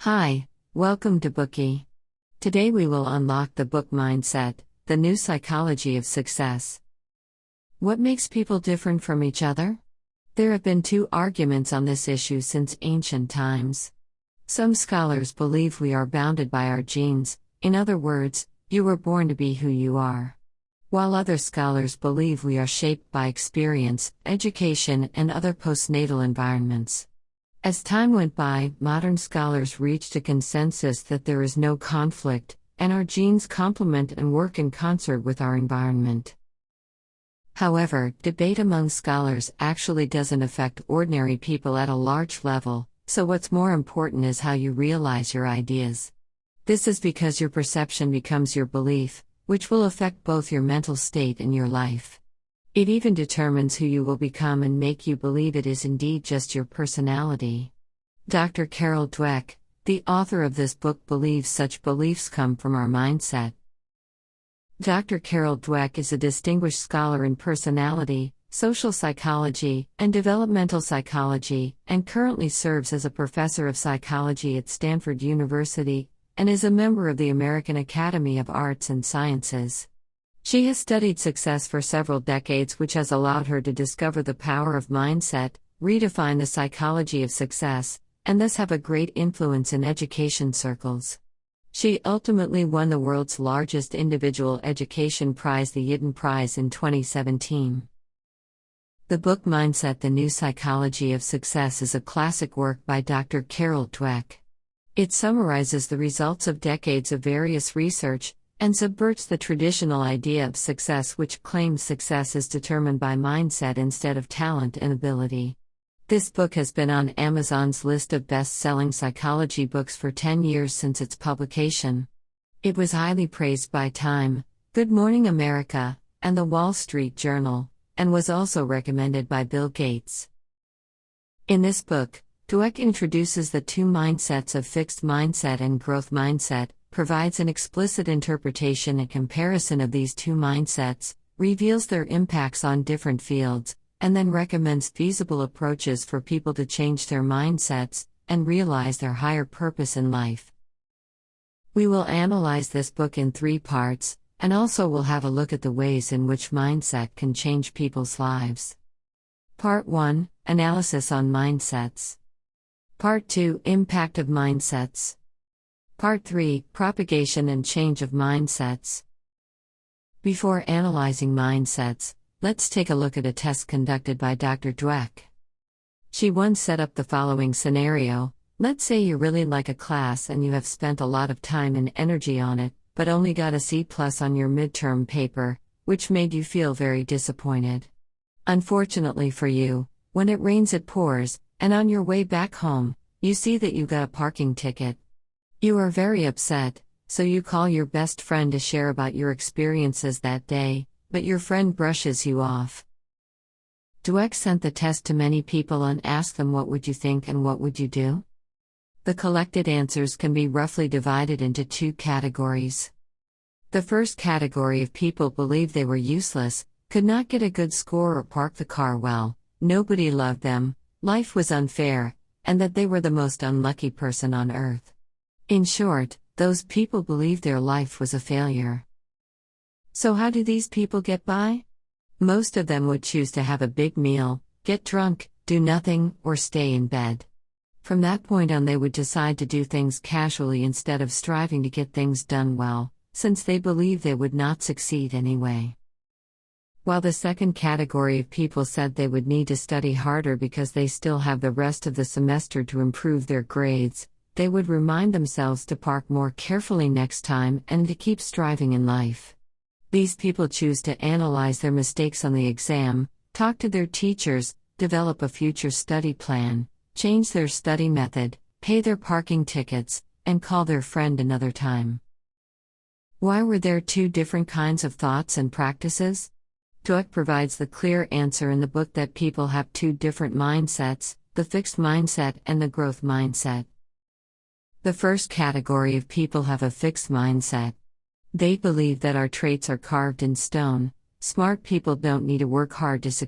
Hi, welcome to Bookie. Today we will unlock the book mindset, the new psychology of success. What makes people different from each other? There have been two arguments on this issue since ancient times. Some scholars believe we are bounded by our genes, in other words, you were born to be who you are. While other scholars believe we are shaped by experience, education, and other postnatal environments. As time went by, modern scholars reached a consensus that there is no conflict, and our genes complement and work in concert with our environment. However, debate among scholars actually doesn't affect ordinary people at a large level, so what's more important is how you realize your ideas. This is because your perception becomes your belief, which will affect both your mental state and your life. It even determines who you will become and make you believe it is indeed just your personality. Dr. Carol Dweck, the author of this book, believes such beliefs come from our mindset. Dr. Carol Dweck is a distinguished scholar in personality, social psychology, and developmental psychology, and currently serves as a professor of psychology at Stanford University, and is a member of the American Academy of Arts and Sciences. She has studied success for several decades, which has allowed her to discover the power of mindset, redefine the psychology of success, and thus have a great influence in education circles. She ultimately won the world's largest individual education prize, the Yidan Prize, in 2017. The book Mindset, the New Psychology of Success is a classic work by Dr. Carol Dweck. It summarizes the results of decades of various research, and subverts the traditional idea of success, which claims success is determined by mindset instead of talent and ability. This book has been on Amazon's list of best-selling psychology books for 10 years since its publication. It was highly praised by Time, Good Morning America, and The Wall Street Journal, and was also recommended by Bill Gates. In this book, Dweck introduces the two mindsets of fixed mindset and growth mindset, provides an explicit interpretation and comparison of these two mindsets, reveals their impacts on different fields, and then recommends feasible approaches for people to change their mindsets and realize their higher purpose in life. We will analyze this book in 3 parts, and also will have a look at the ways in which mindset can change people's lives. Part 1: Analysis on mindsets. Part 2: Impact of mindsets. Part 3: Propagation and change of mindsets. Before analyzing mindsets, let's take a look at a test conducted by Dr. Dweck. She once set up the following scenario. Let's say you really like a class and you have spent a lot of time and energy on it, but only got a C+ on your midterm paper, which made you feel very disappointed. Unfortunately for you, when it rains it pours, and on your way back home, you see that you got a parking ticket. You are very upset, so you call your best friend to share about your experiences that day, but your friend brushes you off. Dweck sent the test to many people and asked them, what would you think and what would you do? The collected answers can be roughly divided into 2 categories. The first category of people believed they were useless, could not get a good score or park the car well, nobody loved them, life was unfair, and that they were the most unlucky person on earth. In short, those people believed their life was a failure. So how do these people get by? Most of them would choose to have a big meal, get drunk, do nothing, or stay in bed. From that point on, they would decide to do things casually instead of striving to get things done well, since they believed they would not succeed anyway. While the second category of people said they would need to study harder because they still have the rest of the semester to improve their grades, they would remind themselves to park more carefully next time and to keep striving in life. These people choose to analyze their mistakes on the exam, talk to their teachers, develop a future study plan, change their study method, pay their parking tickets, and call their friend another time. Why were there 2 different kinds of thoughts and practices? Dweck provides the clear answer in the book that people have 2 different mindsets, the fixed mindset and the growth mindset. The first category of people have a fixed mindset. They believe that our traits are carved in stone. Smart people don't need to work hard to succeed.